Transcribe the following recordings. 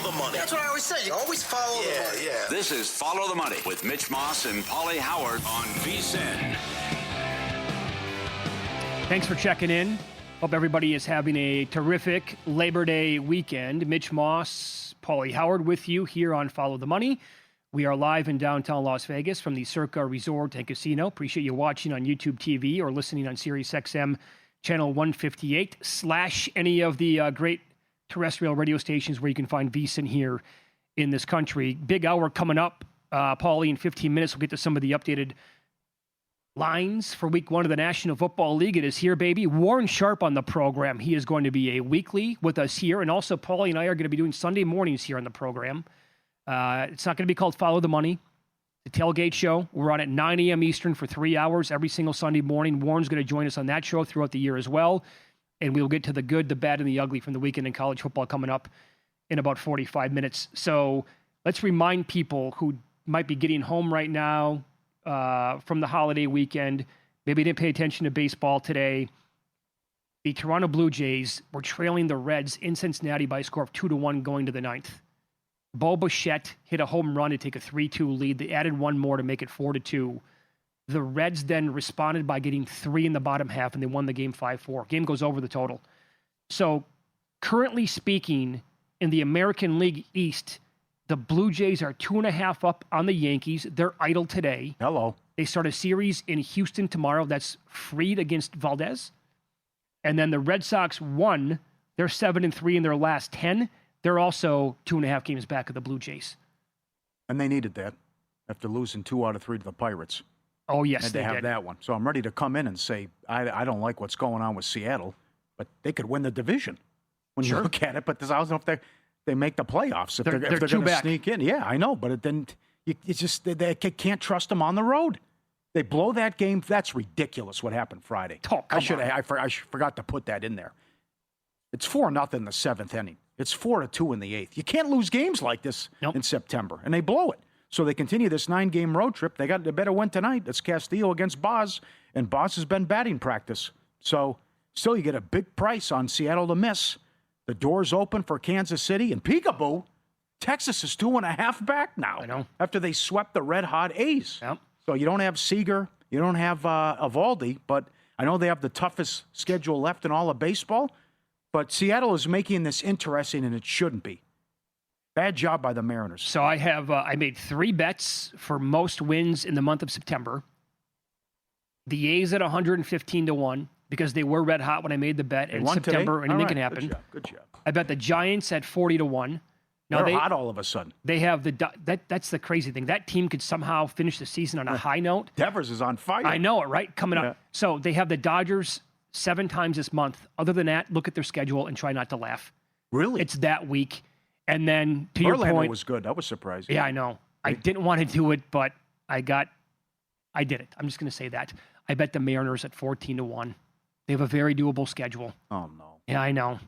the money. That's what I always say. You always follow the money. Yeah. This is Follow the Money with Mitch Moss and Pauly Howard on VSiN. Thanks for checking in. Hope everybody is having a terrific Labor Day weekend. Mitch Moss, Pauly Howard with you here on Follow the Money. We are live in downtown Las Vegas from the Circa Resort and Casino. Appreciate you watching on YouTube TV or listening on Sirius XM channel 158 / any of the great terrestrial radio stations where you can find VSiN here in this country. Big hour coming up. Pauly, in 15 minutes, we'll get to some of the updated lines for week 1 of the National Football League. It is here, baby. Warren Sharp on the program. He is going to be a weekly with us here. And also, Pauly and I are going to be doing Sunday mornings here on the program. It's not going to be called Follow the Money. The Tailgate Show. We're on at 9 a.m. Eastern for 3 hours every single Sunday morning. Warren's going to join us on that show throughout the year as well. And we'll get to the good, the bad, and the ugly from the weekend in college football coming up in about 45 minutes. So let's remind people who might be getting home right now from the holiday weekend, maybe didn't pay attention to baseball today. The Toronto Blue Jays were trailing the Reds in Cincinnati by a score of 2-1 going to the 9th. Bo Bichette hit a home run to take a 3-2 lead. They added one more to make it 4-2. The Reds then responded by getting 3 in the bottom half, and they won the game 5-4. Game goes over the total. So currently speaking, in the American League East, the Blue Jays are 2.5 up on the Yankees. They're idle today. Hello. They start a series in Houston tomorrow. That's Fried against Valdez. And then the Red Sox won. They're 7-3 in their last 10. They're also 2.5 games back of the Blue Jays. And they needed that after losing 2 out of 3 to the Pirates. Oh, yes, and they have did. that one. So I'm ready to come in and say, I don't like what's going on with Seattle, but they could win the division when you look at it. But I don't know if they make the playoffs, if they're going to sneak in. Yeah, I know, but then you just they can't trust them on the road. They blow that game. That's ridiculous what happened Friday. Oh, I forgot to put that in there. It's 4-0 in the 7th inning. It's 4-2 in the 8th. You can't lose games like this in September, and they blow it. So they continue this 9-game road trip. They better win tonight. It's Castillo against Boz, and Boz has been batting practice. So still you get a big price on Seattle to miss. The door's open for Kansas City, and peekaboo, Texas is 2.5 back now. I know. After they swept the red-hot A's. Yep. So you don't have Seager, you don't have Evaldi, but I know they have the toughest schedule left in all of baseball. But Seattle is making this interesting, and it shouldn't be. Bad job by the Mariners. So I have I made 3 bets for most wins in the month of September. The A's at 115-1 because they were red hot when I made the bet in September. Today? Anything can happen. Good job. I bet the Giants at 40-1. Now They're hot all of a sudden. They have that's the crazy thing. That team could somehow finish the season on a high note. Devers is on fire. I know it, right? Coming up. So they have the Dodgers 7 times this month. Other than that, look at their schedule and try not to laugh. Really? It's that week. And then to Verlander your point, was good. That was surprising. Yeah, I know. I didn't want to do it, but I did it. I'm just going to say that. I bet the Mariners at 14-1. They have a very doable schedule. Oh, no. Yeah, I know.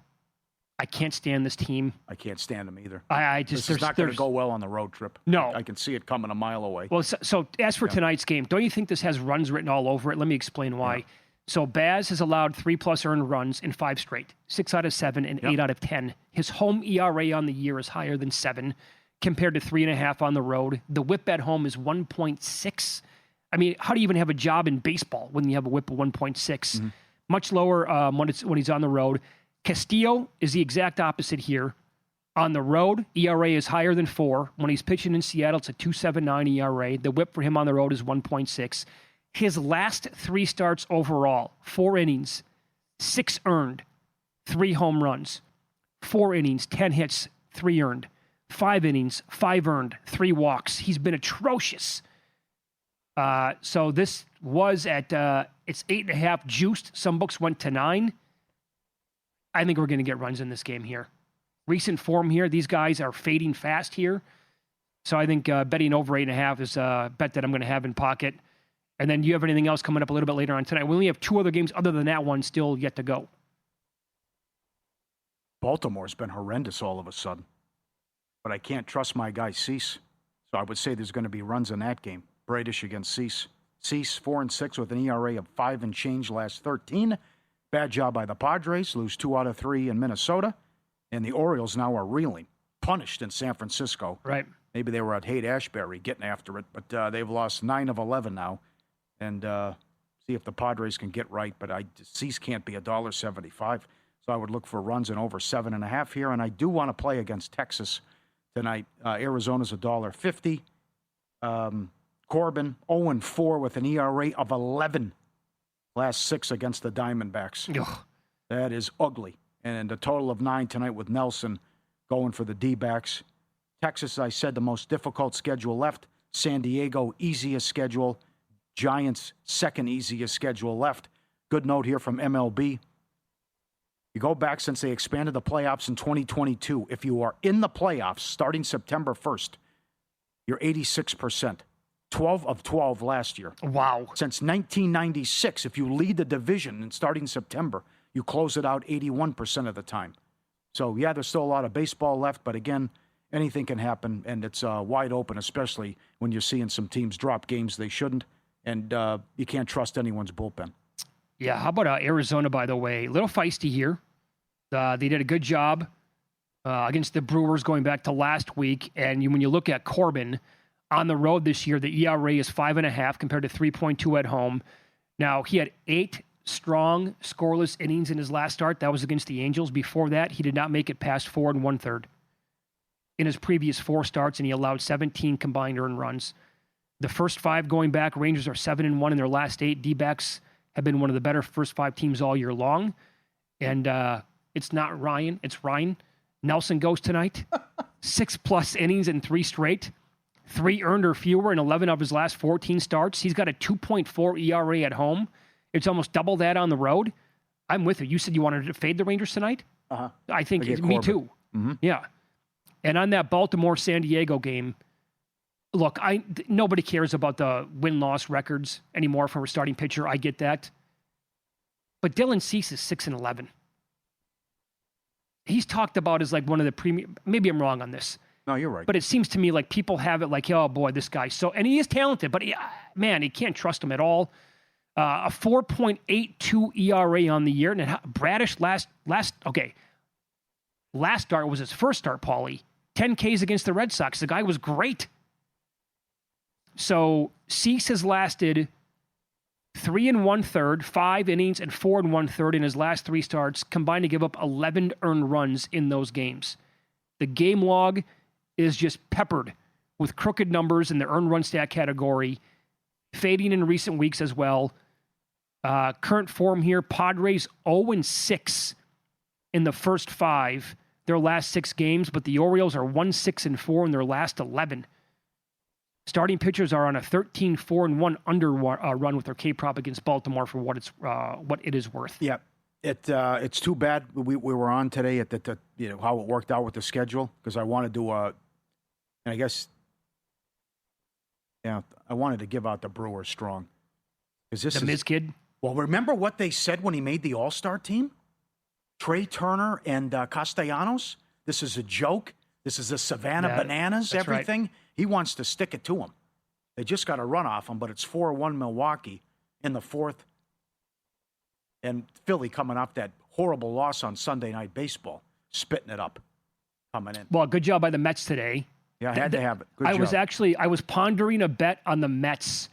I can't stand this team. I can't stand them either. This is not going to go well on the road trip. No. I can see it coming a mile away. Well, so as for tonight's game, don't you think this has runs written all over it? Let me explain why. Yeah. So Baz has allowed 3+ earned runs in 5 straight, 6 out of 7 and 8 out of 10. His home ERA on the year is higher than 7 compared to 3.5 on the road. The whip at home is 1.6. I mean, how do you even have a job in baseball when you have a whip of 1.6? Mm-hmm. Much lower when he's on the road. Castillo is the exact opposite here. On the road, ERA is higher than 4. When he's pitching in Seattle, it's a 2.79 ERA. The whip for him on the road is 1.6. His last 3 starts overall, 4 innings, 6 earned, 3 home runs. 4 innings, 10 hits, 3 earned. 5 innings, 5 earned, 3 walks. He's been atrocious. So this was at, it's 8.5 juiced. Some books went to 9. I think we're going to get runs in this game here. Recent form here, these guys are fading fast here. So I think betting over 8.5 is a bet that I'm going to have in pocket. And then do you have anything else coming up a little bit later on tonight? We only have 2 other games other than that one still yet to go. Baltimore's been horrendous all of a sudden. But I can't trust my guy Cease. So I would say there's going to be runs in that game. Bradish against Cease. Cease 4-6 with an ERA of 5 and change last 13. Bad job by the Padres. Lose 2 out of 3 in Minnesota. And the Orioles now are reeling. punished in San Francisco. Right. Maybe they were at Haight-Ashbury getting after it, but they've lost 9 of 11 now. And see if the Padres can get right. But Cease can't be $1.75, so I would look for runs and over 7.5 here. And I do want to play against Texas tonight. Arizona's $1.50. Corbin 0-4 with an ERA of 11. Last 6 against the Diamondbacks. Ugh. That is ugly. And a total of 9 tonight with Nelson going for the D-backs. Texas, I said, the most difficult schedule left. San Diego, easiest schedule. Giants, second easiest schedule left. Good note here from MLB. You go back since they expanded the playoffs in 2022. If you are in the playoffs starting September 1st, you're 86%. 12 of 12 last year. Wow. Since 1996, if you lead the division and starting September, you close it out 81% of the time. So, yeah, there's still a lot of baseball left, but again, anything can happen, and it's wide open, especially when you're seeing some teams drop games they shouldn't, and you can't trust anyone's bullpen. Yeah, how about Arizona, by the way? A little feisty here. They did a good job against the Brewers going back to last week, and when you look at Corbin on the road this year, the ERA is 5.5 compared to 3.2 at home. Now, he had 8 strong scoreless innings in his last start. That was against the Angels. Before that, he did not make it past 4 1/3 in his previous 4 starts, and he allowed 17 combined earned runs. The first 5 going back, Rangers are 7-1 in their last 8. D-backs have been one of the better first 5 teams all year long. And it's not Ryan, it's Ryan. Nelson goes tonight. 6+ innings in 3 straight. 3 earned or fewer in 11 of his last 14 starts. He's got a 2.4 ERA at home. It's almost double that on the road. I'm with you. You said you wanted to fade the Rangers tonight? Uh-huh. I think me too. Mm-hmm. Yeah. And on that Baltimore-San Diego game, look, nobody cares about the win-loss records anymore from a starting pitcher. I get that. But Dylan Cease is 6-11. He's talked about as like one of the premium. Maybe I'm wrong on this. No, you're right. But it seems to me like people have it like, oh boy, this guy. So, and he is talented, but man, he can't trust him at all. A 4.82 ERA on the year. And Bradish last start was his first start, Pauly. 10 Ks against the Red Sox. The guy was great. So Cease has lasted 3 1/3, 5 innings, and 4 1/3 in his last 3 starts, combined to give up 11 earned runs in those games. The game log is just peppered with crooked numbers in the earned run stat category, fading in recent weeks as well. Current form here, Padres 0-6 in the first 5, their last 6 games, but the Orioles are 1-6-4 in their last 11. Starting pitchers are on a 13-4-1 under run with their K-prop against Baltimore for what it is worth. Yeah. It's too bad we were on today at how it worked out with the schedule, because I wanted to I wanted to give out the Brewers strong. The Miz kid? Well, remember what they said when he made the All-Star team? Trey Turner and Castellanos? This is a joke. This is the Savannah Bananas, everything. Right. He wants to stick it to him. They just got a run off him, but it's 4-1 Milwaukee in the 4th. And Philly coming off that horrible loss on Sunday Night Baseball, spitting it up, coming in. Well, good job by the Mets today. Yeah, I had to have it. Good job. I was pondering a bet on the Mets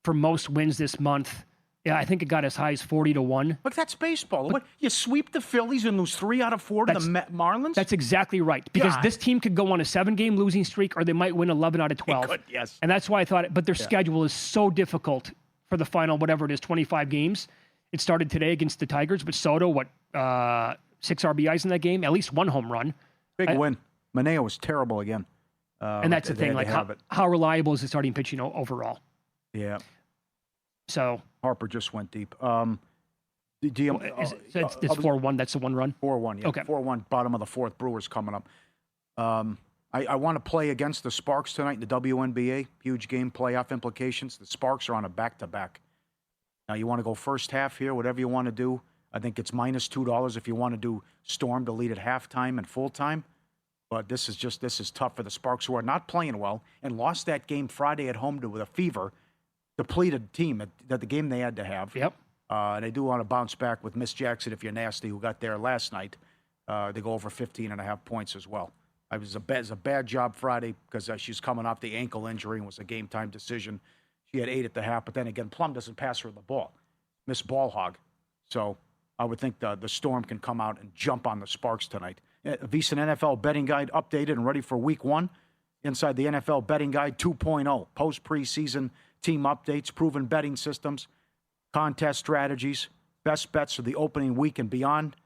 for most wins this month. Yeah, I think it got as high as 40-1. Look, that's baseball. What, you sweep the Phillies and lose 3 out of 4 to the Marlins? That's exactly right. Because this team could go on a 7-game losing streak, or they might win 11 out of 12. They could, yes. And that's why I thought, but their schedule is so difficult for the final, whatever it is, 25 games. It started today against the Tigers, but Soto, 6 RBIs in that game? At least 1 home run. Big win. Manea was terrible again. And that's the thing, like how reliable is the starting pitching overall? Yeah. So Harper just went deep. it's 4-1. That's the 1 run? 4-1, yeah. Okay. 4-1, bottom of the 4th, Brewers coming up. I want to play against the Sparks tonight in the WNBA. Huge game, playoff implications. The Sparks are on a back-to-back. Now, you want to go first half here, whatever you want to do. I think it's -$2 if you want to do Storm to lead at halftime and full-time. But this is tough for the Sparks, who are not playing well and lost that game Friday at home with a fever, depleted team at the game they had to have. Yep. They do want to bounce back with Miss Jackson, if you're nasty, who got there last night. They go over 15.5 points as well. It was a bad job Friday because she's coming off the ankle injury and was a game-time decision. She had 8 at the half, but then again, Plum doesn't pass her the ball. Miss ball hog. So I would think the Storm can come out and jump on the Sparks tonight. VSiN NFL betting guide updated and ready for week 1. Inside the NFL betting guide 2.0. Post-preseason team updates, proven betting systems, contest strategies, best bets for the opening week and beyond.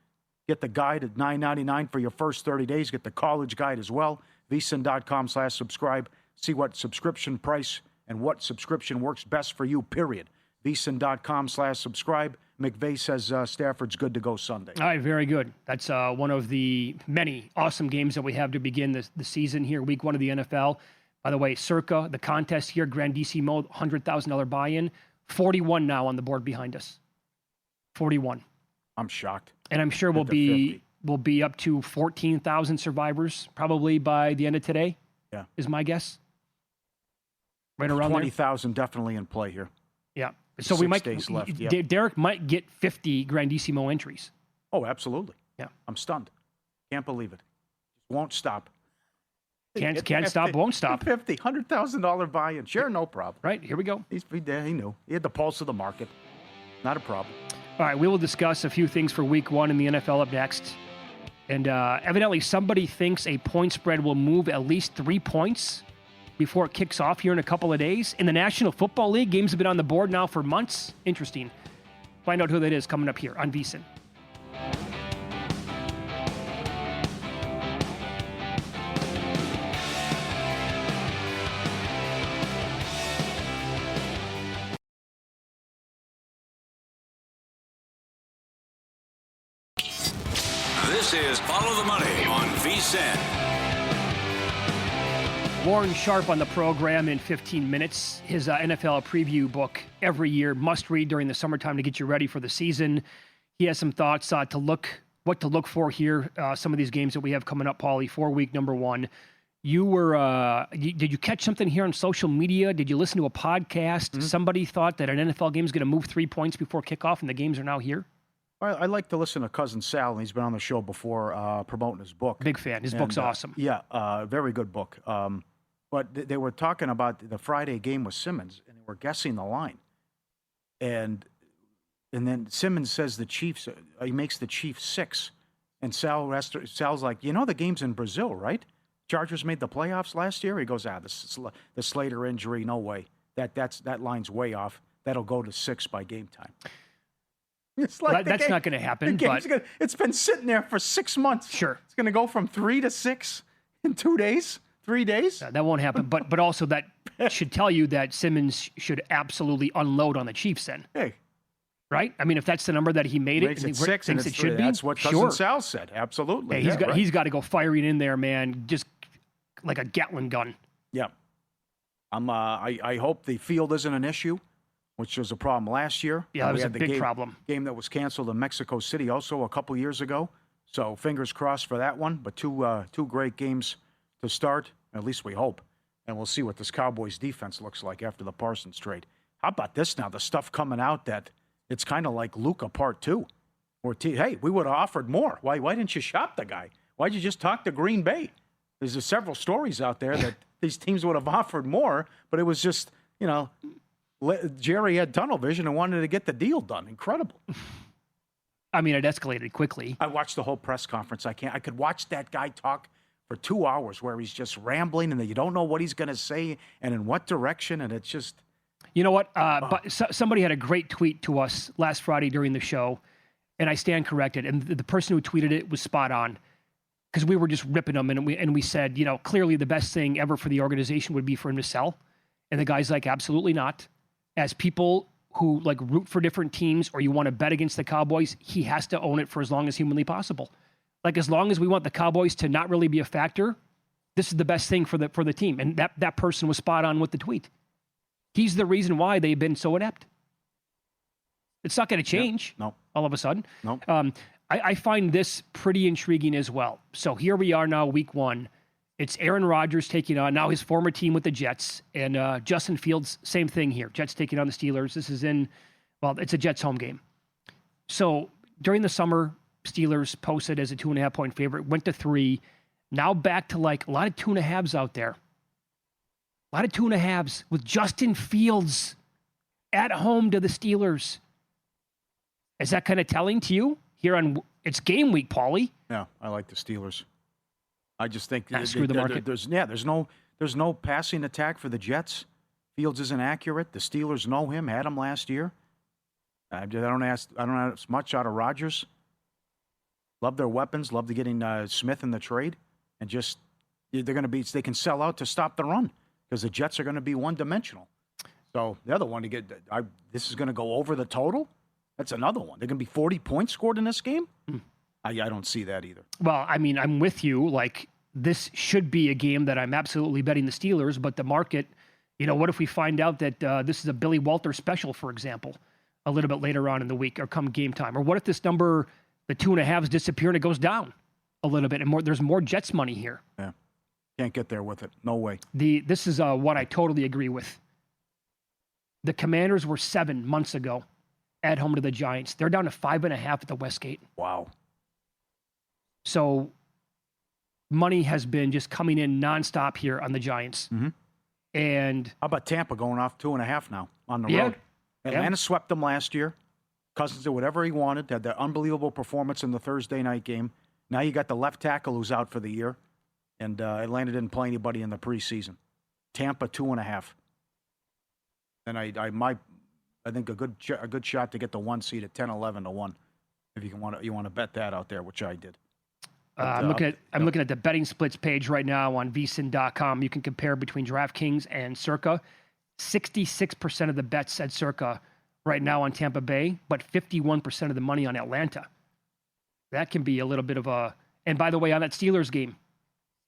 Get the guide at $9.99 for your first 30 days. Get the college guide as well. VSiN.com/subscribe. See what subscription price and what subscription works best for you, period. VSiN.com/subscribe. McVay says Stafford's good to go Sunday. All right, very good. That's one of the many awesome games that we have to begin the season here, week 1 of the NFL. By the way, Circa, the contest here, Grandissimo, $100,000 buy-in, 41 now on the board behind us. 41. I'm shocked. And I'm sure we'll be up to 14,000 survivors probably by the end of today. Yeah, is my guess. Right around 20,000 definitely in play here. Yeah. So we might. Days left. Yep. Derek might get 50 Grandissimo entries. Oh, absolutely. Yeah. I'm stunned. Can't believe it. Won't stop. Can't stop, won't stop. $100,000 buy-in. Sure, no problem. Right, here we go. He knew. He had the pulse of the market. Not a problem. All right, we will discuss a few things for week 1 in the NFL up next. And evidently somebody thinks a point spread will move at least 3 points before it kicks off here in a couple of days. In the National Football League, games have been on the board now for months. Interesting. Find out who that is coming up here on VSiN. This is Follow the Money on VSiN. Warren Sharp on the program in 15 minutes. His NFL preview book every year, must read during the summertime to get you ready for the season. He has some thoughts what to look for here. Some of these games that we have coming up, Pauly, for week number 1. You were, did you catch something here on social media? Did you listen to a podcast? Mm-hmm. Somebody thought that an NFL game is going to move 3 points before kickoff and the games are now here? I like to listen to Cousin Sal, and he's been on the show before promoting his book. Big fan. His book's awesome. Yeah, very good book. But they were talking about the Friday game with Simmons, and they were guessing the line. And then Simmons says the Chiefs, he makes the Chiefs 6. And Sal's like, the game's in Brazil, right? Chargers made the playoffs last year? He goes, the Slater injury, no way. That line's way off. That'll go to 6 by game time. It's like that's not going to happen. It's been sitting there for 6 months. Sure. It's going to go from 3 to 6 in 2 days, 3 days. That won't happen. But also that should tell you that Simmons should absolutely unload on the Chiefs then. Hey. Right? I mean, if that's the number that he made Makes it 6 thinks and it should be. That's what Cousin Sal said. Absolutely. Hey, he's got to go firing in there, man. Just like a Gatling gun. Yeah. I hope the field isn't an issue, which was a problem last year. Yeah, that was a big problem. Game that was canceled in Mexico City also a couple years ago. So fingers crossed for that one. But two great games to start, at least we hope. And we'll see what this Cowboys defense looks like after the Parsons trade. How about this now? The stuff coming out that it's kind of like Luka Part 2. Hey, we would have offered more. Why didn't you shop the guy? Why'd you just talk to Green Bay? There's several stories out there that these teams would have offered more, but it was just, Jerry had tunnel vision and wanted to get the deal done. Incredible. I mean, it escalated quickly. I watched the whole press conference. I could watch that guy talk for 2 hours where he's just rambling and you don't know what he's going to say and in what direction, and it's just... You know what? But somebody had a great tweet to us last Friday during the show, and I stand corrected. And the person who tweeted it was spot on because we were just ripping him, and we said, clearly the best thing ever for the organization would be for him to sell. And the guy's like, absolutely not. As people who root for different teams or you want to bet against the Cowboys, he has to own it for as long as humanly possible. As long as we want the Cowboys to not really be a factor, this is the best thing for the team. And that person was spot on with the tweet. He's the reason why they've been so inept. It's not going to change all of a sudden. No. I find this pretty intriguing as well. So here we are now, week 1. It's Aaron Rodgers taking on now his former team with the Jets. And Justin Fields, same thing here. Jets taking on the Steelers. This is it's a Jets home game. So during the summer, Steelers posted as a 2.5-point favorite, went to 3. Now back to like a lot of 2.5s out there. A lot of 2.5s with Justin Fields at home to the Steelers. Is that kind of telling to you? It's game week, Pauly. Yeah, I like the Steelers. I just think screw the market. There's no passing attack for the Jets. Fields isn't accurate. The Steelers know him, had him last year. I don't ask much out of Rodgers. Love their weapons. Love getting Smith in the trade, and just they can sell out to stop the run because the Jets are going to be one-dimensional. So the other one this is going to go over the total. That's another one. They're going to be 40 points scored in this game. I don't see that either. Well, I mean, I'm with you. Like, this should be a game that I'm absolutely betting the Steelers, but the market, what if we find out that this is a Billy Walter special, for example, a little bit later on in the week or come game time? Or what if this number, the 2.5s disappear and it goes down a little bit and there's more Jets money here? Yeah. Can't get there with it. No way. This is what I totally agree with. The Commanders were 7 months ago at home to the Giants. They're down to 5.5 at the Westgate. Wow. So money has been just coming in nonstop here on the Giants. Mm-hmm. And how about Tampa going off 2.5 now on the road? Atlanta swept them last year. Cousins did whatever he wanted. Had that unbelievable performance in the Thursday night game. Now you got the left tackle who's out for the year. And Atlanta didn't play anybody in the preseason. Tampa 2.5. And I think a good shot to get the 1 seed at 10-11 to 1. If you want to bet that out there, which I did. I'm looking at the betting splits page right now on vsin.com. You can compare between DraftKings and Circa. 66% of the bets at Circa right now on Tampa Bay, but 51% of the money on Atlanta. That can be a little bit of a. And by the way, on that Steelers game,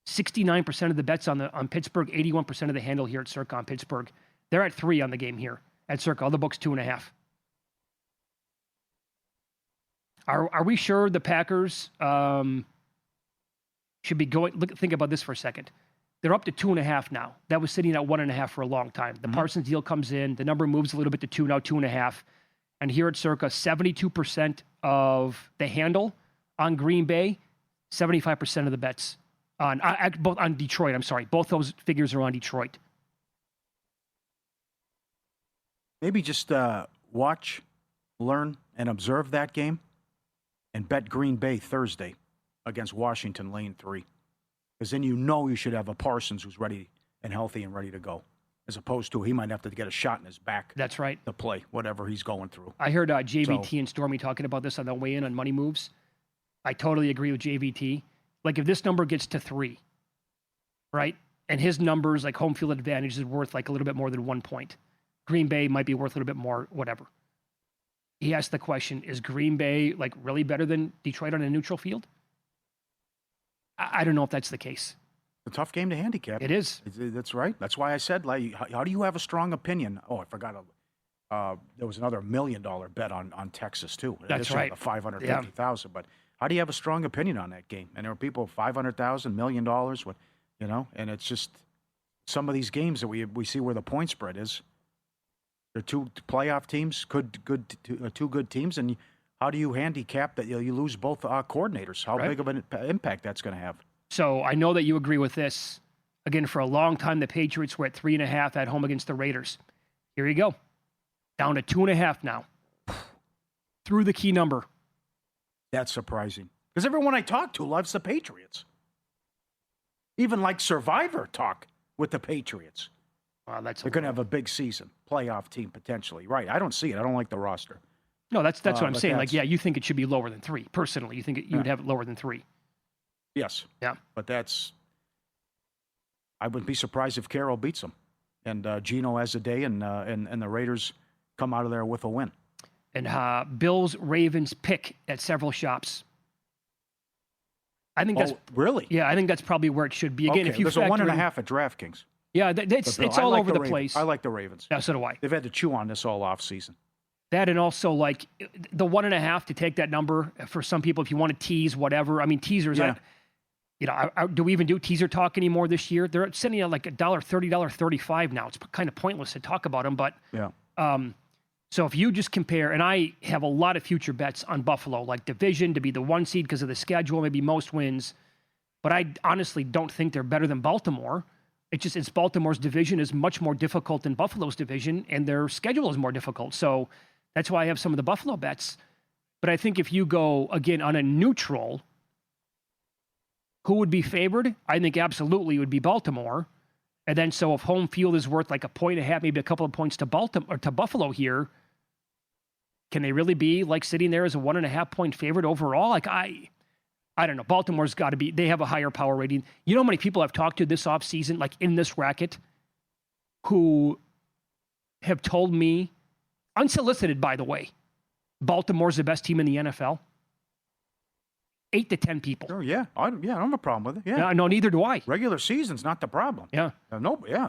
69% of the bets on Pittsburgh, 81% of the handle here at Circa on Pittsburgh. They're at 3 on the game here at Circa. All the books 2.5. Are we sure the Packers should be going? Think about this for a second. They're up to 2.5 now. That was sitting at 1.5 for a long time. The Parsons deal comes in. The number moves a little bit to 2, now 2.5. And here at Circa, 72% of the handle on Green Bay, 75% of the bets both on Detroit. I'm sorry. Both those figures are on Detroit. Maybe just watch, learn, and observe that game and bet Green Bay Thursday against Washington, lane 3. Because then you should have a Parsons who's ready and healthy and ready to go, as opposed to he might have to get a shot in his back. That's right. To play whatever he's going through. I heard JVT and Stormy talking about this on the way in on Money Moves. I totally agree with JVT. Like if this number gets to 3, right, and his numbers like home field advantage is worth like a little bit more than 1 point. Green Bay might be worth a little bit more, whatever. He asked the question, is Green Bay like really better than Detroit on a neutral field? I don't know if that's the case. It's a tough game to handicap. It is. That's right. That's why I said, like, how do you have a strong opinion? Oh, I forgot. There was another $1 million bet on Texas, too. That's right. $550,000. But how do you have a strong opinion on that game? And there were people, $500,000, $1 million, and it's just some of these games that we see where the point spread is. They're 2 playoff teams, two good teams, and how do you handicap that you lose both coordinators? How big of an impact that's going to have? So I know that you agree with this. Again, for a long time, the Patriots were at 3.5 at home against the Raiders. Here you go. Down to 2.5 now. Through the key number. That's surprising. Because everyone I talk to loves the Patriots. Even like Survivor talk with the Patriots. Wow, they're going to have a big season. Playoff team, potentially. Right. I don't see it. I don't like the roster. No, that's what I'm saying. Like, yeah, you think it should be lower than 3. Personally, you think you would have it lower than 3. Yes. Yeah. But I wouldn't be surprised if Carroll beats them. And Geno has a day, and the Raiders come out of there with a win. And Bills-Ravens pick at several shops. I think that's really. Yeah, I think that's probably where it should be. Again, if you there's a 1.5 at DraftKings. Yeah, it's all over the place. I like the Ravens. Yeah, so do I. They've had to chew on this all offseason. That and also like the 1.5 to take that number for some people if you want to tease whatever. I mean teasers. Yeah. Do we even do teaser talk anymore this year? They're sitting at like $1.30, $1.35 now. It's kind of pointless to talk about them, but yeah. So if you just compare, and I have a lot of future bets on Buffalo, like division to be the 1 seed because of the schedule, maybe most wins. but I honestly don't think they're better than Baltimore. It's Baltimore's division is much more difficult than Buffalo's division, and their schedule is more difficult. So that's why I have some of the Buffalo bets. But I think if you go, again, on a neutral, who would be favored? I think absolutely it would be Baltimore. And then so if home field is worth like 1.5, maybe a couple of points to Baltimore or to Buffalo here, can they really be like sitting there as a 1.5 point favorite overall? Like I don't know. Baltimore's got to be, they have a higher power rating. You know how many people I've talked to this offseason, like in this racket, who have told me, unsolicited by the way, Baltimore's the best team in the NFL? 8 to 10 people. Oh, yeah. I don't have a problem with it. Yeah. No, neither do I. Regular season's not the problem. Yeah. Yeah.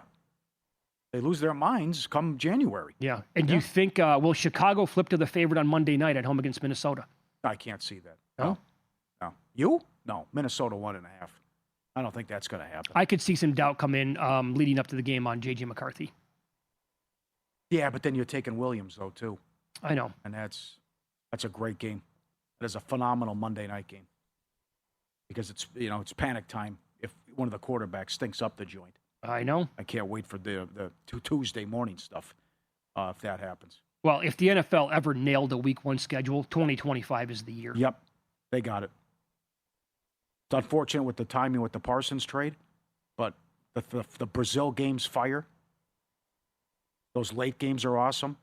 They lose their minds come January. Yeah. And do you think, will Chicago flip to the favorite on Monday night at home against Minnesota? I can't see that. No? No. You? No. Minnesota 1.5. I don't think that's going to happen. I could see some doubt come in leading up to the game on J.J. McCarthy. Yeah, but then you're taking Williams, though, too. I know. And that's a great game. That is a phenomenal Monday night game. Because it's panic time if one of the quarterbacks stinks up the joint. I know. I can't wait for the Tuesday morning stuff if that happens. Well, if the NFL ever nailed a Week 1 schedule, 2025 is the year. Yep. They got it. It's unfortunate with the timing with the Parsons trade, but the Brazil games fire. Those late games are awesome.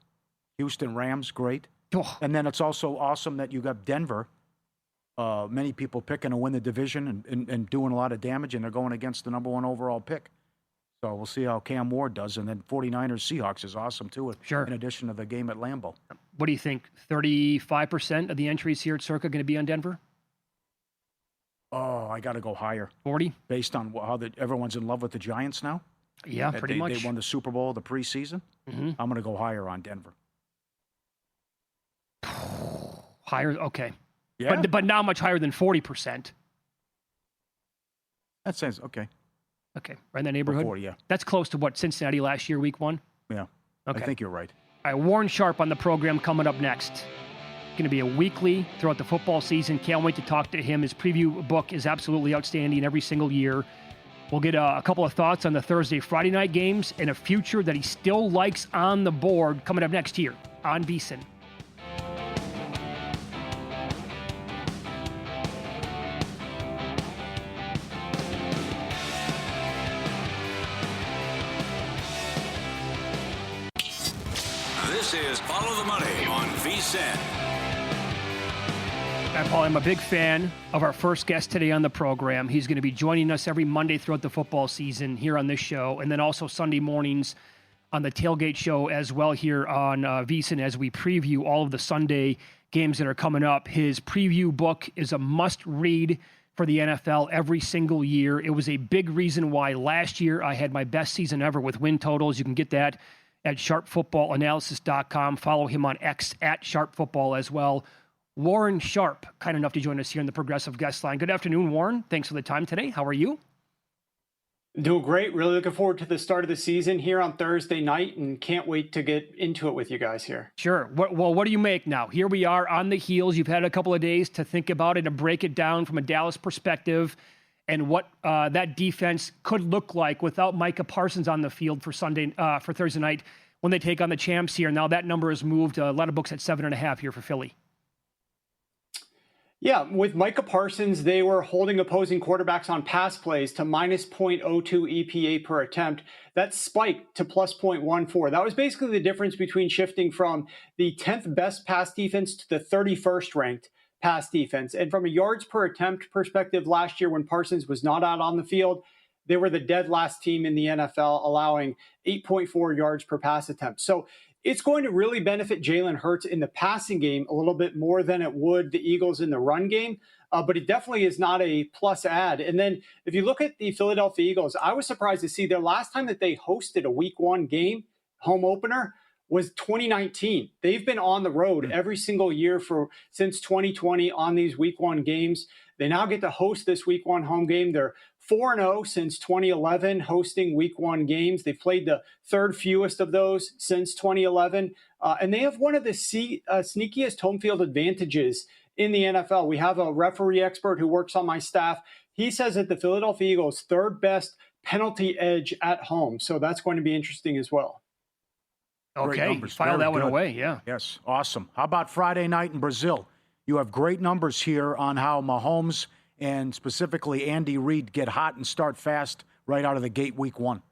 Houston Rams, great. Oh. And then it's also awesome that you got Denver. Many people picking to win the division and doing a lot of damage, and they're going against the number 1 overall pick. So we'll see how Cam Ward does. And then 49ers Seahawks is awesome, too, sure. In addition to the game at Lambeau. What do you think? 35% of the entries here at Circa going to be on Denver? Oh, I got to go higher. 40? Based on how everyone's in love with the Giants now? Yeah, pretty much. They won the Super Bowl the preseason. Mm-hmm. I'm going to go higher on Denver. Higher? Okay. Yeah. But not much higher than 40%. That sounds okay. Okay. Right in that neighborhood? 40, yeah. That's close to what, Cincinnati last year, Week 1? Yeah. Okay. I think you're right. All right, Warren Sharp on the program coming up next. Going to be a weekly throughout the football season. Can't wait to talk to him. His preview book is absolutely outstanding every single year. We'll get a couple of thoughts on the Thursday, Friday night games and a future that he still likes on the board coming up next here on VSiN. This is Follow the Money on VSiN. Paul, I'm a big fan of our first guest today on the program. He's going to be joining us every Monday throughout the football season here on this show, and then also Sunday mornings on the Tailgate Show as well here on VSiN as we preview all of the Sunday games that are coming up. His preview book is a must-read for the NFL every single year. It was a big reason why last year I had my best season ever with win totals. You can get that at sharpfootballanalysis.com. Follow him on X at sharpfootball as well. Warren Sharp, kind enough to join us here in the Progressive Guest Line. Good afternoon, Warren. Thanks for the time today. How are you? Doing great. Really looking forward to the start of the season here on Thursday night and can't wait to get into it with you guys here. Sure. What do you make now? Here we are on the heels. You've had a couple of days to think about it and break it down from a Dallas perspective and what that defense could look like without Micah Parsons on the field for Thursday night when they take on the champs here. Now that number has moved. A lot of books at 7.5 here for Philly. Yeah, with Micah Parsons, they were holding opposing quarterbacks on pass plays to minus 0.02 EPA per attempt. That spiked to plus 0.14. That was basically the difference between shifting from the 10th best pass defense to the 31st ranked pass defense. And from a yards per attempt perspective, last year when Parsons was not out on the field, they were the dead last team in the NFL, allowing 8.4 yards per pass attempt. So it's going to really benefit Jalen Hurts in the passing game a little bit more than it would the Eagles in the run game. But it definitely is not a plus add. And then if you look at the Philadelphia Eagles, I was surprised to see their last time that they hosted a week 1 game, home opener, was 2019. They've been on the road every single year since 2020 on these week 1 games. They now get to host this week 1 home game. They're 4-0 since 2011 hosting week 1 games. They've played the third fewest of those since 2011. And they have one of the sneakiest home field advantages in the NFL. We have a referee expert who works on my staff. he says that the Philadelphia Eagles' third best penalty edge at home. So that's going to be interesting as well. Okay, file that one away, yeah. Yes, awesome. How about Friday night in Brazil? You have great numbers here on how Mahomes and specifically Andy Reid get hot and start fast right out of the gate week 1.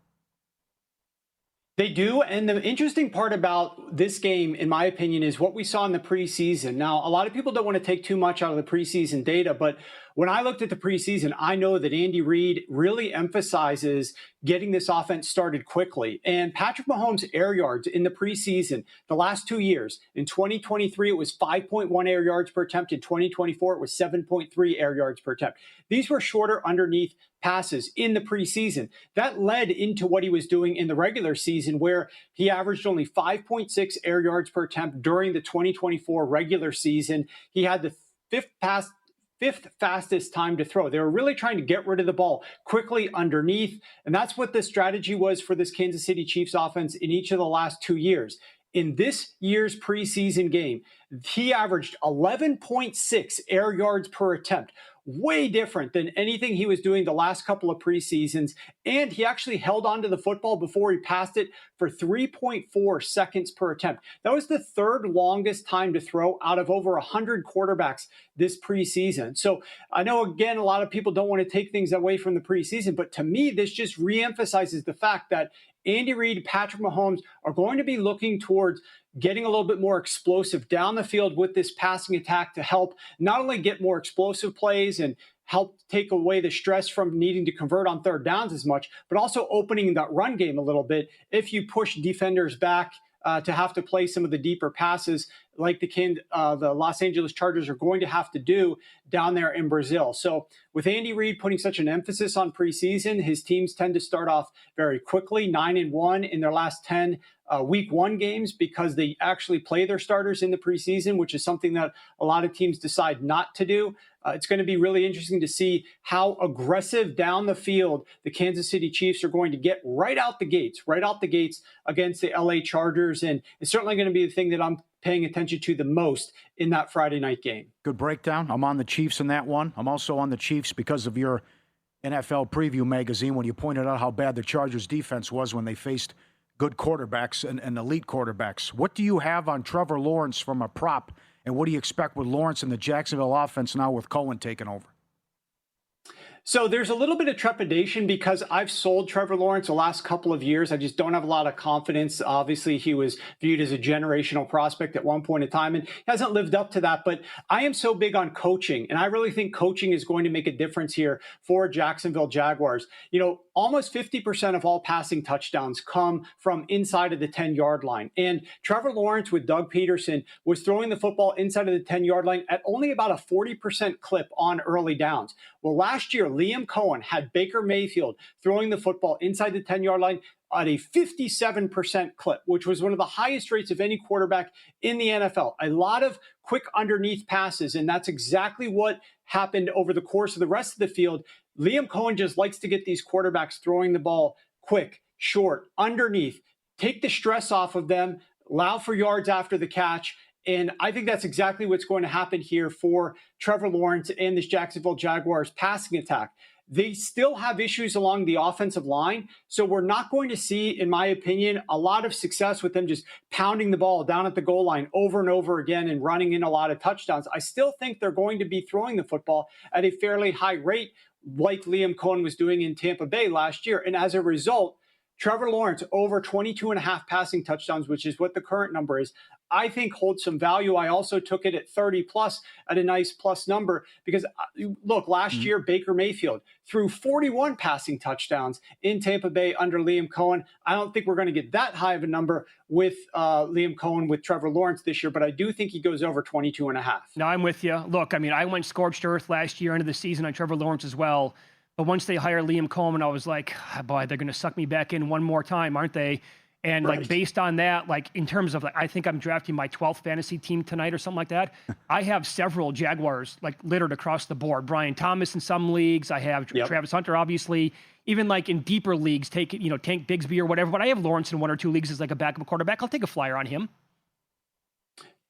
They do. And the interesting part about this game, in my opinion, is what we saw in the preseason. Now, a lot of people don't want to take too much out of the preseason data, but when I looked at the preseason, I know that Andy Reid really emphasizes getting this offense started quickly. And Patrick Mahomes' air yards in the preseason, the last 2 years, in 2023, it was 5.1 air yards per attempt. In 2024, it was 7.3 air yards per attempt. These were shorter underneath passes in the preseason. That led into what he was doing in the regular season, where he averaged only 5.6 air yards per attempt during the 2024 regular season. He had the fifth fastest time to throw. They were really trying to get rid of the ball quickly underneath. And that's what the strategy was for this Kansas City Chiefs offense in each of the last 2 years. In this year's preseason game, he averaged 11.6 air yards per attempt. Way different than anything he was doing the last couple of preseasons. And he actually held onto the football before he passed it for 3.4 seconds per attempt. That was the third longest time to throw out of over 100 quarterbacks this preseason. So I know, again, a lot of people don't want to take things away from the preseason, but to me, this just reemphasizes the fact that Andy Reid, Patrick Mahomes are going to be looking towards getting a little bit more explosive down the field with this passing attack to help not only get more explosive plays and help take away the stress from needing to convert on third downs as much, but also opening that run game a little bit if you push defenders back to have to play some of the deeper passes like the Los Angeles Chargers are going to have to do down there in Brazil. So with Andy Reid putting such an emphasis on preseason, his teams tend to start off very quickly, 9-1 in their last 10 week 1 games, because they actually play their starters in the preseason, which is something that a lot of teams decide not to do. It's going to be really interesting to see how aggressive down the field the Kansas City Chiefs are going to get right out the gates against the LA Chargers. And it's certainly going to be the thing that I'm paying attention to the most in that Friday night game. Good breakdown. I'm on the Chiefs in that one. I'm also on the Chiefs because of your NFL preview magazine when you pointed out how bad the Chargers defense was when they faced good quarterbacks and elite quarterbacks. What do you have on Trevor Lawrence from a prop, and what do you expect with Lawrence and the Jacksonville offense now with Cohen taking over? So there's a little bit of trepidation because I've sold Trevor Lawrence the last couple of years. I just don't have a lot of confidence. Obviously, he was viewed as a generational prospect at one point in time and hasn't lived up to that. But I am so big on coaching, and I really think coaching is going to make a difference here for Jacksonville Jaguars. You know, almost 50% of all passing touchdowns come from inside of the 10-yard line. And Trevor Lawrence with Doug Peterson was throwing the football inside of the 10-yard line at only about a 40% clip on early downs. Well, last year, Liam Cohen had Baker Mayfield throwing the football inside the 10-yard line at a 57% clip, which was one of the highest rates of any quarterback in the NFL. A lot of quick underneath passes, and that's exactly what happened over the course of the rest of the field. Liam Cohen just likes to get these quarterbacks throwing the ball quick, short, underneath, take the stress off of them, allow for yards after the catch. And I think that's exactly what's going to happen here for Trevor Lawrence and this Jacksonville Jaguars passing attack. They still have issues along the offensive line, so we're not going to see, in my opinion, a lot of success with them just pounding the ball down at the goal line over and over again and running in a lot of touchdowns. I still think they're going to be throwing the football at a fairly high rate, like Liam Cohen was doing in Tampa Bay last year. And as a result, Trevor Lawrence over 22.5 passing touchdowns, which is what the current number is, I think holds some value. I also took it at 30 plus at a nice plus number because, look, last year, Baker Mayfield threw 41 passing touchdowns in Tampa Bay under Liam Cohen. I don't think we're going to get that high of a number with Liam Cohen with Trevor Lawrence this year, but I do think he goes over 22.5. No, I'm with you. Look, I mean, I went scorched earth last year into the season on Trevor Lawrence as well. But once they hired Liam Cohen, I was like, oh, boy, they're going to suck me back in one more time, aren't they? And right. Like based on that, like in terms of like, I think I'm drafting my 12th fantasy team tonight or something like that. I have several Jaguars like littered across the board. Brian Thomas in some leagues. I have Travis Hunter, obviously. Even like in deeper leagues, Tank Bigsby or whatever. But I have Lawrence in one or two leagues as like a backup quarterback. I'll take a flyer on him.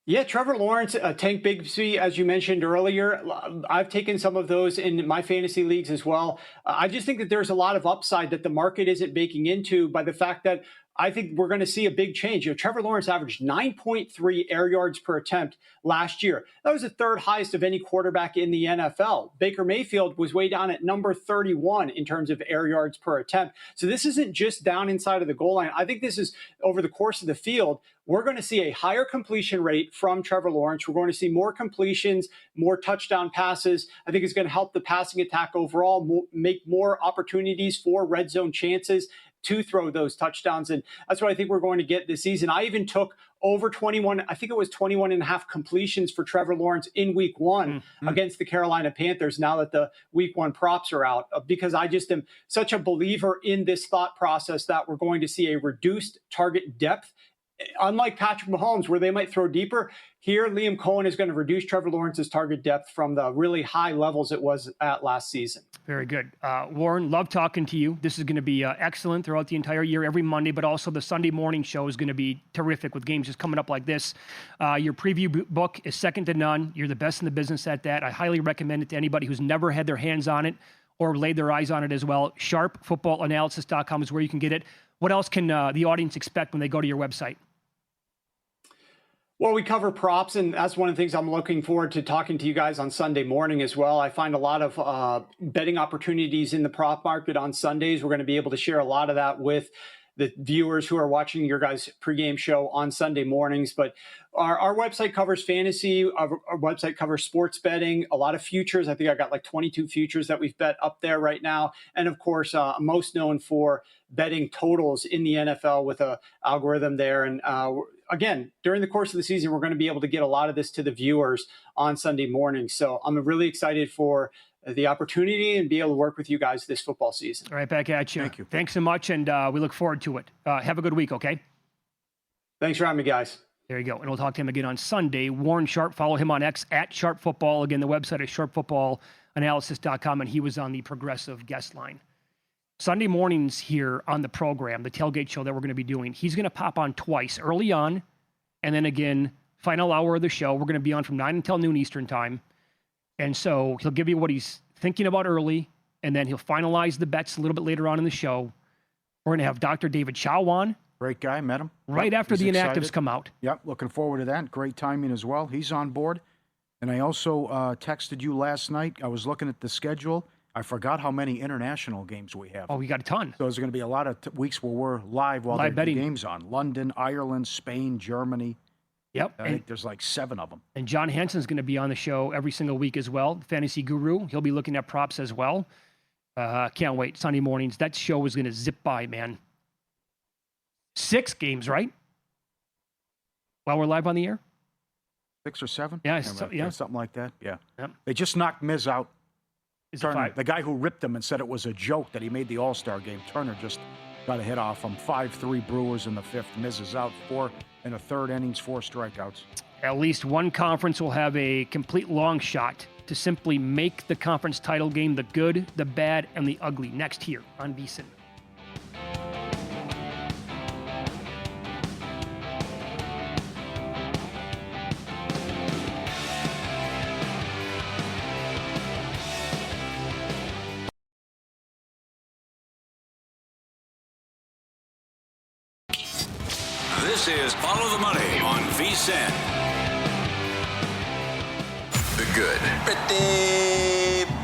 Yeah, Trevor Lawrence, Tank Bigsby, as you mentioned earlier, I've taken some of those in my fantasy leagues as well. I just think that there's a lot of upside that the market isn't baking into by the fact that I think we're going to see a big change. Trevor Lawrence averaged 9.3 air yards per attempt last year. That was the third highest of any quarterback in the NFL. Baker Mayfield was way down at number 31 in terms of air yards per attempt. So this isn't just down inside of the goal line. I think this is over the course of the field. We're going to see a higher completion rate from Trevor Lawrence. We're going to see more completions, more touchdown passes. I think it's going to help the passing attack overall, make more opportunities for red zone chances to throw those touchdowns. And that's what I think we're going to get this season. I even took over 21, I think it was 21 and a half completions for Trevor Lawrence in week one against the Carolina Panthers now that the week one props are out, because I just am such a believer in this thought process that we're going to see a reduced target depth. Unlike Patrick Mahomes, where they might throw deeper, here Liam Cohen is going to reduce Trevor Lawrence's target depth from the really high levels it was at last season. Very good. Warren, love talking to you. This is going to be excellent throughout the entire year, every Monday, but also the Sunday morning show is going to be terrific with games just coming up like this. Your preview book is second to none. You're the best in the business at that. I highly recommend it to anybody who's never had their hands on it or laid their eyes on it as well. Sharpfootballanalysis.com is where you can get it. What else can the audience expect when they go to your website? Well, we cover props, and that's one of the things I'm looking forward to talking to you guys on Sunday morning as well. I find a lot of betting opportunities in the prop market on Sundays. We're going to be able to share a lot of that with the viewers who are watching your guys' pregame show on Sunday mornings. But our website covers fantasy. Our website covers sports betting, a lot of futures. I think I got like 22 futures that we've bet up there right now. And of course, most known for betting totals in the NFL with a algorithm there. And again, during the course of the season, we're going to be able to get a lot of this to the viewers on Sunday morning. So I'm really excited for the opportunity and be able to work with you guys this football season. All right, back at you. Thank you. Thanks so much, and we look forward to it. Have a good week, okay? Thanks for having me, guys. There you go. And we'll talk to him again on Sunday. Warren Sharp, follow him on X at SharpFootball. Again, the website is sharpfootballanalysis.com, and he was on the Progressive guest line. Sunday mornings here on the program, the tailgate show that we're going to be doing, he's going to pop on twice, early on, and then again, final hour of the show. We're going to be on from 9 until noon Eastern time. And so he'll give you what he's thinking about early, and then he'll finalize the bets a little bit later on in the show. We're going to have Dr. David Chow on. Great guy, met him. Right after the excited. inactives come out. Yep, looking forward to that. Great timing as well. He's on board. And I also texted you last night. I was looking at the schedule. I forgot how many international games we have. Oh, we got a ton. So there's going to be a lot of weeks where we're live while the game's on. London, Ireland, Spain, Germany. Yep. I think there's like 7 of them. And John Hansen's going to be on the show every single week as well, fantasy guru. He'll be looking at props as well. Can't wait. Sunday mornings. That show is going to zip by, man. 6 games, right? While we're live on the air? 6 or 7? Yeah, something like that. Yeah. Yep. They just knocked Miz out. Turner, the guy who ripped him and said it was a joke that he made the All-Star game. Turner just got a hit off him. 5-3 Brewers in the 5th. Miz is out 4 in the 3rd innings, 4 strikeouts. At least one conference will have a complete long shot to simply make the conference title game the good, the bad, and the ugly. Next here on VSiN. This is Follow the Money on VSiN. The good.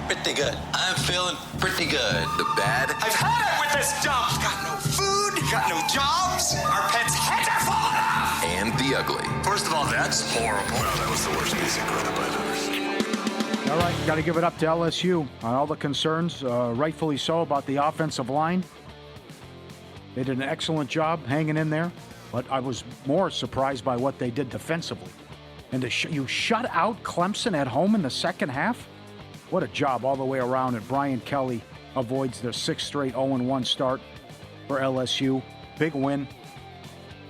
Pretty good. I'm feeling pretty good. The bad. I've had it with this job. Got no food, got no jobs. Our pets' heads are falling off. And the ugly. First of all, that's horrible. Well, that was the worst piece of equipment I've ever seen. All right, got to give it up to LSU on all the concerns, rightfully so, about the offensive line. They did an excellent job hanging in there, but I was more surprised by what they did defensively. And you shut out Clemson at home in the second half? What a job all the way around, and Brian Kelly avoids their 6th straight 0-1 start for LSU. Big win.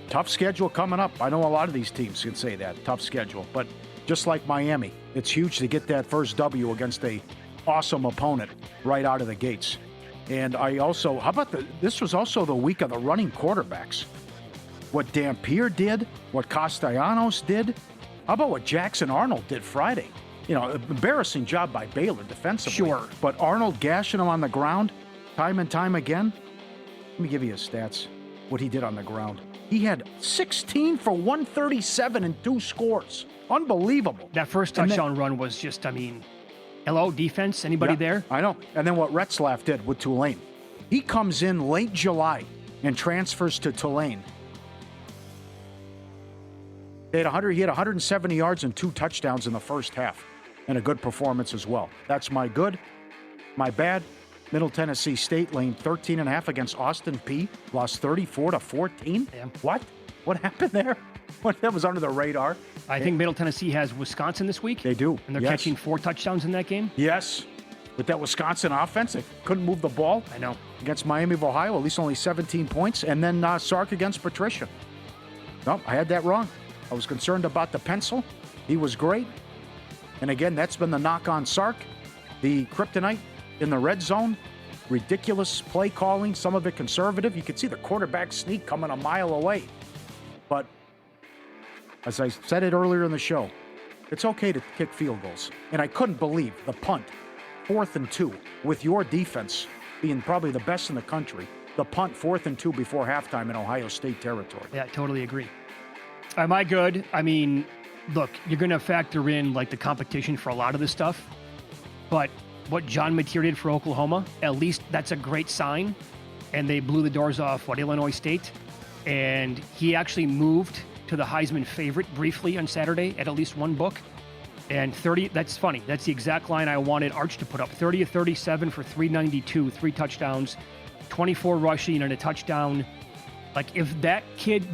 Tough schedule coming up. I know a lot of these teams can say that, tough schedule. But just like Miami, it's huge to get that first W against a awesome opponent right out of the gates. And I also, this was also the week of the running quarterbacks. What Dampier did, what Castellanos did. How about what Jackson Arnold did Friday? Embarrassing job by Baylor defensively. Sure. But Arnold gashing him on the ground time and time again. Let me give you his stats, what he did on the ground. He had 16 for 137 and 2 scores. Unbelievable. That first touchdown run was just, hello, defense? Anybody there? I know. And then what Retzlaff did with Tulane. He comes in late July and transfers to Tulane. He had 170 yards and 2 touchdowns in the first half, and a good performance as well. That's my good. My bad. Middle Tennessee State laying 13.5 against Austin Peay. Lost 34-14. Damn. What? What happened there? That was under the radar. I think Middle Tennessee has Wisconsin this week. They do. And they're catching 4 touchdowns in that game. Yes. With that Wisconsin offense, they couldn't move the ball. I know. Against Miami of Ohio, at least only 17 points. And then Sark against Patricia. No, I had that wrong. I was concerned about the pencil. He was great. And again, that's been the knock on Sark. The kryptonite in the red zone. Ridiculous play calling, some of it conservative. You could see the quarterback sneak coming a mile away. But as I said it earlier in the show, it's okay to kick field goals. And I couldn't believe the punt, 4th and 2, with your defense being probably the best in the country. The punt, 4th and 2 before halftime in Ohio State territory. Yeah, totally agree. Am I good? Look, you're going to factor in the competition for a lot of this stuff, but what John Mateer did for Oklahoma, at least that's a great sign. And they blew the doors off Illinois State, and he actually moved to the Heisman favorite briefly on Saturday at least one book. And 30, that's funny. That's the exact line I wanted Arch to put up. 30 of 37 for 392, 3 touchdowns, 24 rushing and a touchdown. If that kid,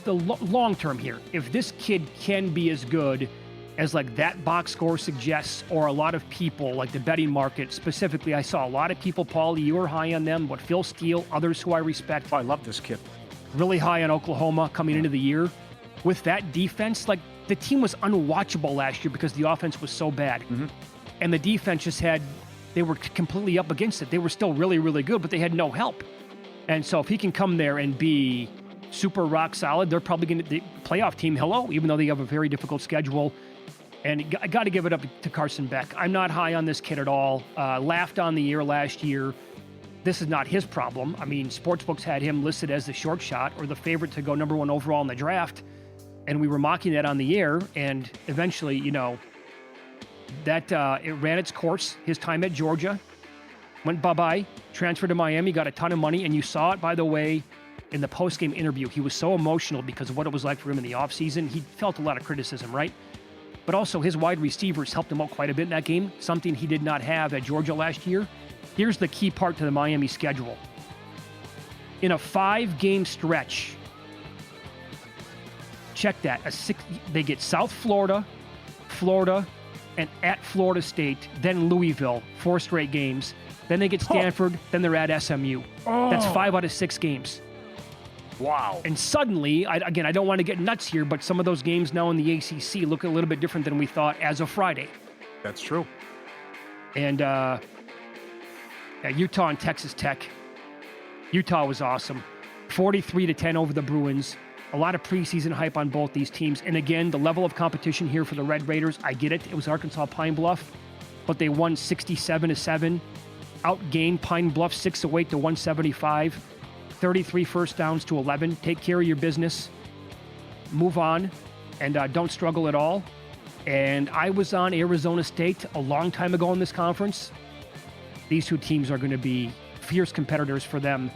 the long term here, if this kid can be as good as that box score suggests, or a lot of people, the betting market specifically, I saw a lot of people, Pauly, you were high on them, but Phil Steele, others who I respect. Oh, I love this kid. Really high on Oklahoma coming into the year. With that defense, the team was unwatchable last year because the offense was so bad. Mm-hmm. And the defense they were completely up against it. They were still really, really good, but they had no help. And so if he can come there and be super rock solid, they're probably going to, the playoff team, hello, even though they have a very difficult schedule. And I got to give it up to Carson Beck. I'm not high on this kid at all. Laughed on the year last year. This is not his problem. Sportsbooks had him listed as the short shot or the favorite to go number 1 overall in the draft. And we were mocking that on the air. And eventually, that it ran its course. His time at Georgia went bye-bye, transferred to Miami, got a ton of money. And you saw it, by the way, in the post-game interview. He was so emotional because of what it was like for him in the offseason. He felt a lot of criticism, right? But also his wide receivers helped him out quite a bit in that game, something he did not have at Georgia last year. Here's the key part to the Miami schedule. In a 5-game stretch, check that, they get South Florida, and at Florida State, then Louisville, 4 straight games. Then they get Stanford, then they're at SMU. That's 5 out of 6 games. Wow. And suddenly, I don't want to get nuts here, but some of those games now in the ACC look a little bit different than we thought as of Friday. That's true. And Utah and Texas Tech. Utah was awesome. 43-10 over the Bruins. A lot of preseason hype on both these teams. And again, the level of competition here for the Red Raiders, I get it. It was Arkansas Pine Bluff, but they won 67-7. Outgained Pine Bluff 6-8 to 175. 33 first downs to 11. Take care of your business. Move on. And don't struggle at all. And I was on Arizona State a long time ago in this conference. These 2 teams are going to be fierce competitors for them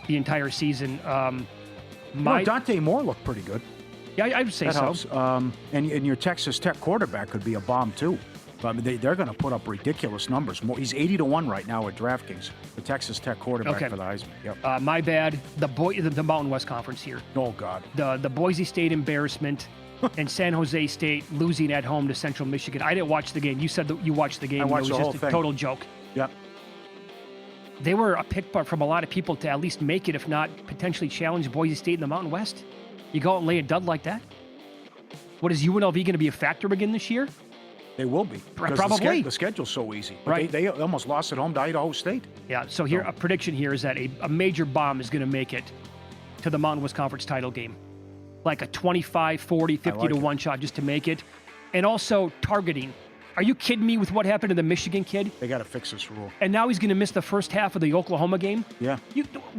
the entire season. Dante Moore looked pretty good. Yeah, I would say that so. Helps. And your Texas Tech quarterback could be a bomb, too. They're going to put up ridiculous numbers. He's 80-1 right now at DraftKings, the Texas Tech quarterback for the Heisman. Yep. My bad. The Mountain West Conference here. Oh, God. The Boise State embarrassment and San Jose State losing at home to Central Michigan. I didn't watch the game. You said that you watched the game. I watched it was the whole just thing. A total joke. Yep. They were a pick from a lot of people to at least make it, if not potentially challenge Boise State in the Mountain West. You go out and lay a dud like that? What, is UNLV going to be a factor again this year? They will be. Probably. The schedule's so easy. But right. They almost lost at home to Idaho State. Yeah, so here, a prediction here is that a major bomb is going to make it to the Mountain West Conference title game. like a 25, 40, 50 to 1 shot just to make it. And also targeting. Are you kidding me with what happened to the Michigan kid? They got to fix this rule. And now he's going to miss the first half of the Oklahoma game? Yeah.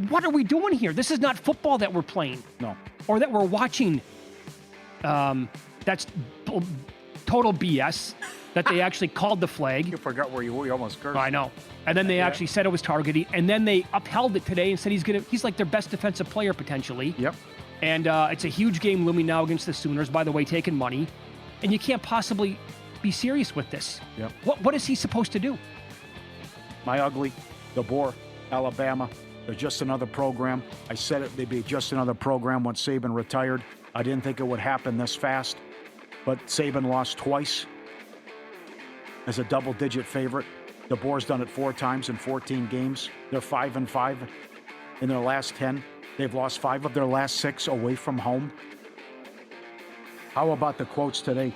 What are we doing here? This is not football that we're playing. No. Or that we're watching. That's total BS that they actually called the flag. You forgot where you were. You almost cursed. I know. And then they actually said it was targeting. And then they upheld it today and said he's like their best defensive player potentially. Yep. And it's a huge game looming now against the Sooners, by the way, taking money. And you can't possibly be serious with this. Yep. What is he supposed to do? My ugly, DeBoer, Alabama. They're just another program. I said it, they'd be just another program once Saban retired. I didn't think it would happen this fast. But Saban lost twice as a double-digit favorite. DeBoer's done it 4 times in 14 games. They're 5-5 in their last 10. They've lost 5 of their last 6 away from home. How about the quotes today?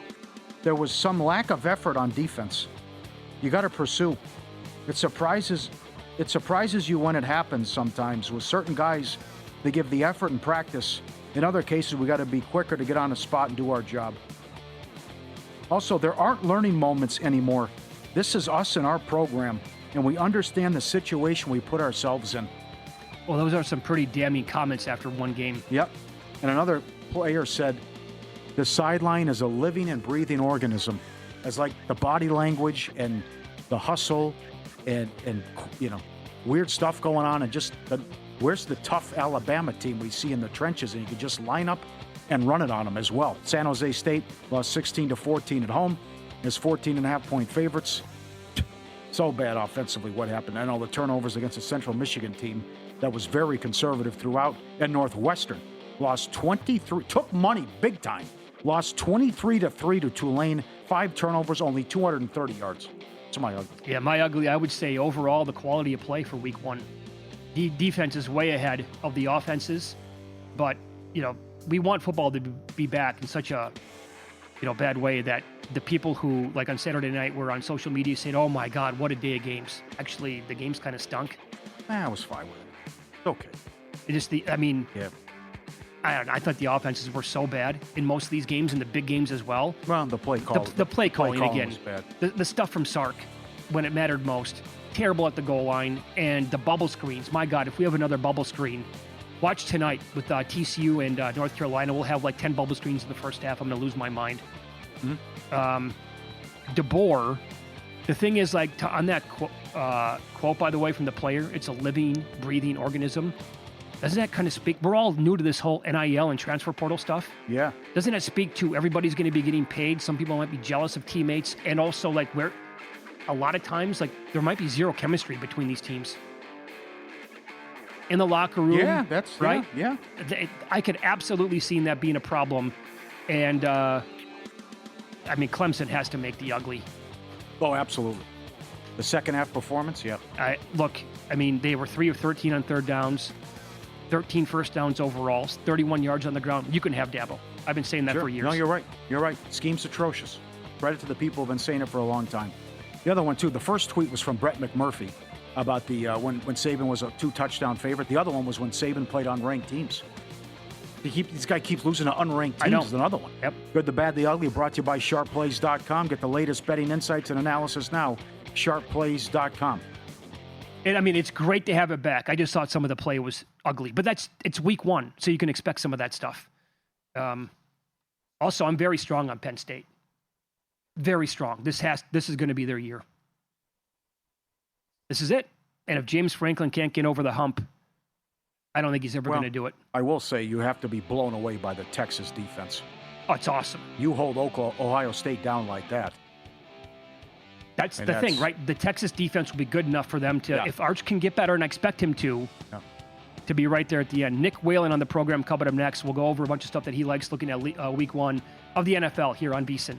There was some lack of effort on defense. You got to pursue. It surprises you when it happens sometimes. With certain guys, they give the effort and practice. In other cases, we got to be quicker to get on the spot and do our job. Also, there aren't learning moments anymore. This is us and our program, and we understand the situation we put ourselves in. Well, those are some pretty damning comments after one game. Yep. And another player said, the sideline is a living and breathing organism. As like the body language and the hustle and weird stuff going on, and just where's the tough Alabama team we see in the trenches, and you can just line up and run it on them as well. San Jose State lost 16-14 at home. As 14.5-point favorites. So bad offensively what happened. I know the turnovers against the Central Michigan team that was very conservative throughout. And Northwestern lost 23, took money big time. Lost 23-3 to Tulane. 5 turnovers, only 230 yards. It's my ugly. Yeah, my ugly, I would say overall the quality of play for week 1. The defense is way ahead of the offenses. But, we want football to be back in such a, bad way that the people who, like on Saturday night, were on social media saying, oh my God, what a day of games. Actually, the games kind of stunk. I was fine with it. Okay. Yeah. I don't know. I thought the offenses were so bad in most of these games and the big games as well. Well, the play call. The play calling again. Was bad. The stuff from Sark when it mattered most. Terrible at the goal line. And the bubble screens. My God, if we have another bubble screen, watch tonight with TCU and North Carolina. We'll have like 10 bubble screens in the first half. I'm going to lose my mind. Mm-hmm. DeBoer, the thing is, like, on that quote, by the way, from the player, it's a living, breathing organism. Doesn't that kind of speak? We're all new to this whole NIL and transfer portal stuff. Yeah. Doesn't that speak to everybody's going to be getting paid? Some people might be jealous of teammates. And also, like, where a lot of times, like, there might be zero chemistry between these teams. In the locker room. Yeah, that's right. Yeah. I could absolutely see that being a problem. And, Clemson has to make the ugly. Oh, absolutely. The second half performance, yeah. They were 3 of 13 on third downs, 13 first downs overall, 31 yards on the ground. You can have Dabo. I've been saying that for years. No, you're right. You're right. Scheme's atrocious. Credit to the people who've been saying it for a long time. The other one, too, the first tweet was from Brett McMurphy about the when Saban was a 2-touchdown favorite. The other one was when Saban played on ranked teams. This guy keeps losing to unranked teams. Is another one. Yep. Good, the bad, the ugly, brought to you by SharpPlays.com. Get the latest betting insights and analysis now. SharpPlays.com. And it's great to have it back. I just thought some of the play was ugly, but it's week 1, so you can expect some of that stuff. Also, I'm very strong on Penn State. Very strong. This is going to be their year. This is it. And if James Franklin can't get over the hump, I don't think he's ever going to do it. I will say you have to be blown away by the Texas defense. Oh, it's awesome. You hold Ohio State down like that. That's the thing, right? The Texas defense will be good enough for them to, if Arch can get better, and I expect him to be right there at the end. Nick Whalen on the program coming up next. We'll go over a bunch of stuff that he likes looking at week 1 of the NFL here on VSiN.